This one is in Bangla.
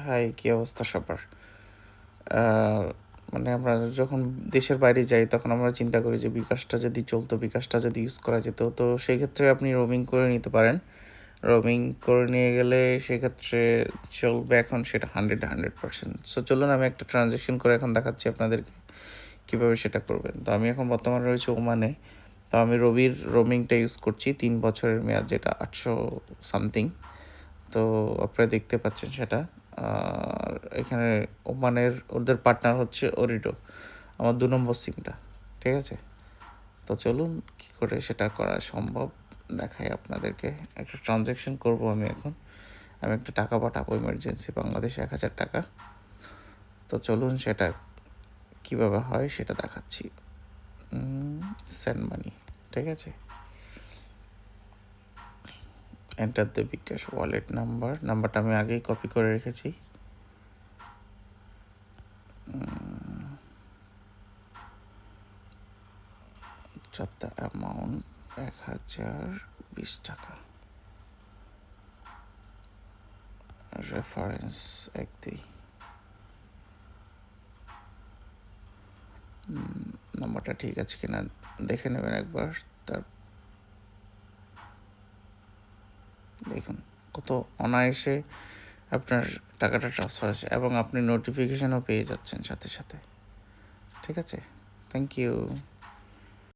হাই, কী অবস্থা সবার? মানে আমরা যখন দেশের বাইরে যাই তখন আমরা চিন্তা করি যে বিকাশটা যদি চলতো, বিকাশটা যদি ইউজ করা যেত, তো সেক্ষেত্রে আপনি রোমিং করে নিতে পারেন। রোমিং করে নিয়ে গেলে সেক্ষেত্রে চলবে এখন সেটা 100%। সো চলুন আমি একটা ট্রানজ্যাকশন করে এখন দেখাচ্ছি আপনাদেরকে কীভাবে সেটা করবেন। তো আমি এখন বর্তমানে রয়েছে ওমানে। তো আমি রবির রোমিংটা ইউজ করছি 3 বছরের মেয়াদ, যেটা 800 সামথিং। তো আপনারা দেখতে পাচ্ছেন সেটা। আর এখানে ওমানের ওদের পার্টনার হচ্ছে ওরিডো, আমার 2 নম্বর সিমটা। ঠিক আছে, তো চলুন কী করে সেটা করা সম্ভব দেখাই আপনাদেরকে। একটা ট্রানজ্যাকশন করব আমি এখন। আমি একটা টাকা পাঠাবো ইমার্জেন্সি, বাংলাদেশে 1000 টাকা। তো চলুন সেটা কীভাবে হয় সেটা দেখাচ্ছি। সেন্ড মানি, ঠিক আছে। এন্টার দ্য বিকাশ ওয়ালেট নাম্বারটা আমি আগেই কপি করে রেখেছি। দ্য অ্যামাউন্ট 1020 টাকা। রেফারেন্স 1-2। নাম্বারটা ঠিক আছে কিনা দেখে নেবেন একবার। তার দেখুন কত অনায়াসে আপনার টাকাটা ট্রান্সফার আছে এবং আপনি নোটিফিকেশানও পেয়ে যাচ্ছেন সাথে সাথে। ঠিক আছে, থ্যাংক ইউ।